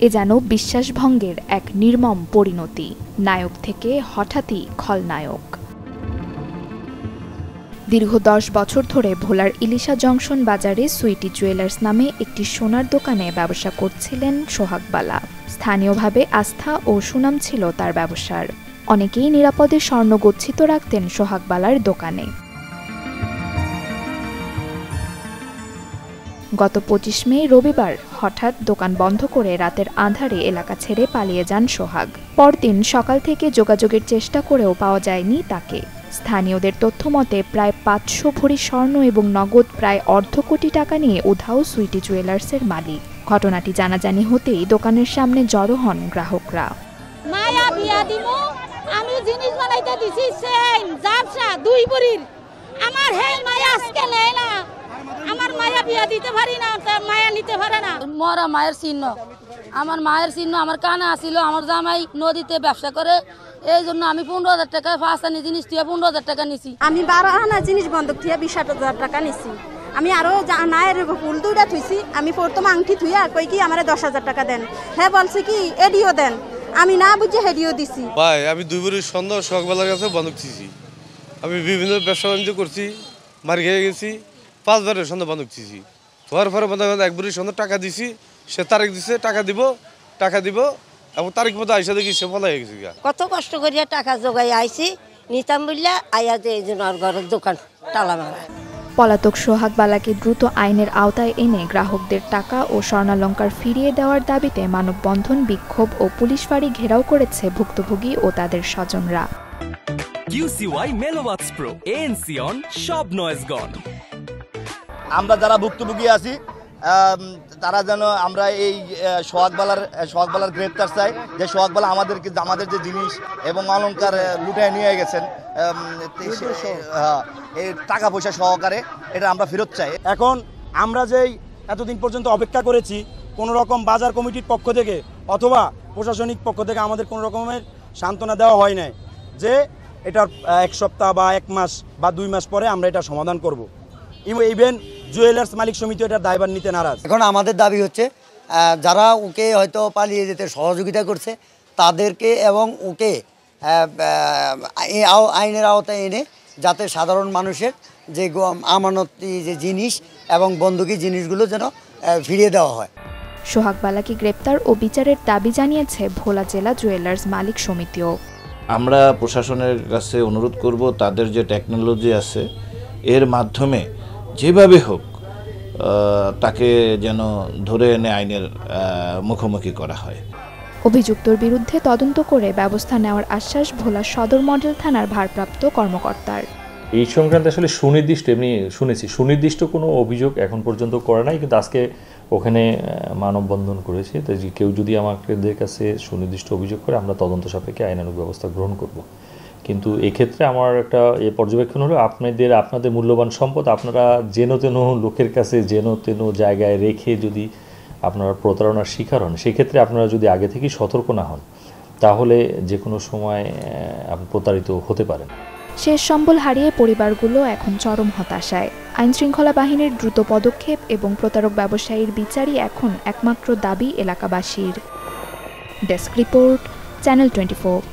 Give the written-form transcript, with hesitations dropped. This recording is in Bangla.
এ যেন বিশ্বাসভঙ্গের এক নির্মম পরিণতি, নায়ক থেকে হঠাৎই খলনায়ক। দীর্ঘ 10 বছর ধরে ভোলার ইলিশা জংশন বাজারে সুইটি জুয়েলার্স নামে একটি সোনার দোকানে ব্যবসা করছিলেন সোহাগ বালা। স্থানীয়ভাবে আস্থা ও সুনাম ছিল তার ব্যবসার। অনেকেই নিরাপদে স্বর্ণ গচ্ছিত রাখতেন সোহাগ বালার দোকানে। গত 25 মে রবিবার হঠাৎ দোকান বন্ধ করে রাতের আঁধারে এলাকা ছেড়ে পালিয়ে যান সোহাগ। পরদিন সকাল থেকে যোগাযোগের চেষ্টা করেও পাওয়া যায়নি তাকে। স্থানীয়দের তথ্যমতে প্রায় 500 ভরি স্বর্ণ এবং নগদ প্রায় $1.5 কোটি টাকা নিয়ে উধাও সুইটি জুয়েলার্সের মালিক। ঘটনাটি জানাজানি হতেই দোকানের সামনে জড়ো হন গ্রাহকরা। মায়া বিয়া দিমু, আমি জিনিস বানাইতে দিছি চেইন জাবসা 2 ভরির। আমার হেই মায়া আজকে নেয় না, আমার মায়া বিয়া দিতে পারি না, তার মায়া নিতে পারে না। মরা মায়ের চিহ্ন, আমার মায়ের চিহ্ন আমার কানে আসিল। আমার জামাই নদীতে ব্যবসা করে, এই জন্য আমি 15,000 টাকা ফাঁসানি জিনিস দিয়ে 15,000 টাকা নিছি। আমি 12 আনা জিনিস বন্ধক দিয়ে 20,000 টাকা নিছি। আমি আরো নায়ের ফুল 2টা থুইছি। আমি প্রথম আংটি থুইয়া কই কি আমারে 10,000 টাকা দেন। হ্যাঁ বলছে কি এডিও দেন, আমি না বুঝে হেডিও দিছি। ভাই আমি 2 ভরি স্বর্ণ সোহাগবালার কাছে বন্ধক দিছি। আমি বিভিন্ন ব্যবসা বাণিজ্য করছি, মার খেয়ে গেছি। 5 বারের স্বর্ণ বন্ধক দিছি। হওয়ার পরে বন্ধক 1 ভরি স্বর্ণ টাকা দিছি। সে তারিখ দিছে, টাকা দিব এবং তারিখ মতো আইসা দেখি সে পলাই গেছে। কত কষ্ট করিয়া টাকা জোগাই আইছি, নিতাম বললা আইয়া যে এই জন্য আর ঘরের দোকান তালা মারা। পলাতক সোহাগ বালাকে দ্রুত আইনের আওতায় এনে গ্রাহকদের টাকা ও স্বর্ণালংকার ফিরিয়ে দেওয়ার দাবিতে মানববন্ধন, বিক্ষোভ ও পুলিশ ফাঁড়ি ঘেরাও করেছে ভুক্তভোগী ও তাদের স্বজনরা। QCY Melomax Pro ANC on সব নয়েজ গন। আমরা যারা ভুক্তভোগী আছি তারা যেন আমরা এই সোহাগবালার গ্রেপ্তার চাই, যে সোহাগবালা আমাদের যে জিনিস এবং অলংকার লুটায় নিয়ে গেছেন এই টাকা পয়সা সহকারে, এটা আমরা ফেরত চাই। এখন আমরা যেই এতদিন পর্যন্ত অপেক্ষা করেছি, কোনো রকম বাজার কমিটির পক্ষ থেকে অথবা প্রশাসনিক পক্ষ থেকে আমাদের কোনো রকমের সান্ত্বনা দেওয়া হয় নাই যে এটার 1 সপ্তাহ বা 1 মাস বা 2 মাস পরে আমরা এটা সমাধান করব। ইভেন জুয়েলার্স মালিক সমিতি এটার দায়ভার নিতে নারাজ। এখন আমাদের দাবি হচ্ছে যারা ওকে হয়তো পালিয়ে যেতে সহযোগিতা করছে তাদেরকে এবং ওকে আইনের আওতায় এনে যাতে সাধারণ মানুষের যে আমানতি যে জিনিস এবং বন্দুকি জিনিসগুলো যেন ফিরিয়ে দেওয়া হয়। সোহাগ বালাকে গ্রেপ্তার ও বিচারের দাবি জানিয়েছে ভোলা জেলা জুয়েলার্স মালিক সমিতিও। আমরা প্রশাসনের কাছে অনুরোধ করব তাদের যে টেকনোলজি আছে এর মাধ্যমে যেভাবে হোক তাকে যেন ধরে এনে আইনের মুখোমুখি করা হয়। অভিযুক্তর বিরুদ্ধে তদন্ত করে ব্যবস্থা নেওয়ার আশ্বাস ভোলা সদর মডেল থানার ভারপ্রাপ্ত কর্মকর্তার। এই সংক্রান্তে আসলে সুনির্দিষ্ট কোনো অভিযোগ এখন পর্যন্ত করে নাই, কিন্তু আজকে ওখানে মানববন্ধন করেছে। তো কেউ যদি আমাদের কাছে সুনির্দিষ্ট অভিযোগ করে আমরা তদন্ত সাপেক্ষে আইনানুগ ব্যবস্থা গ্রহণ করব। কিন্তু এক্ষেত্রে আমার একটা পর্যবেক্ষণ হলো আপনাদের মূল্যবান সম্পদ আপনারা যেন তেন লোকের কাছে যেন তেন জায়গায় রেখে যদি আপনারা প্রতারণার শিকার হন, সেক্ষেত্রে আপনারা যদি আগে থেকেই সতর্ক না হন তাহলে যে কোনো সময় প্রতারিত হতে পারেন। শেষ সম্বল হারিয়ে পরিবারগুলো এখন চরম হতাশায়। আইনশৃঙ্খলা বাহিনীর দ্রুত পদক্ষেপ এবং প্রতারক ব্যবসায়ীর বিচারই এখন একমাত্র দাবি এলাকাবাসীর। Desk report, channel 24।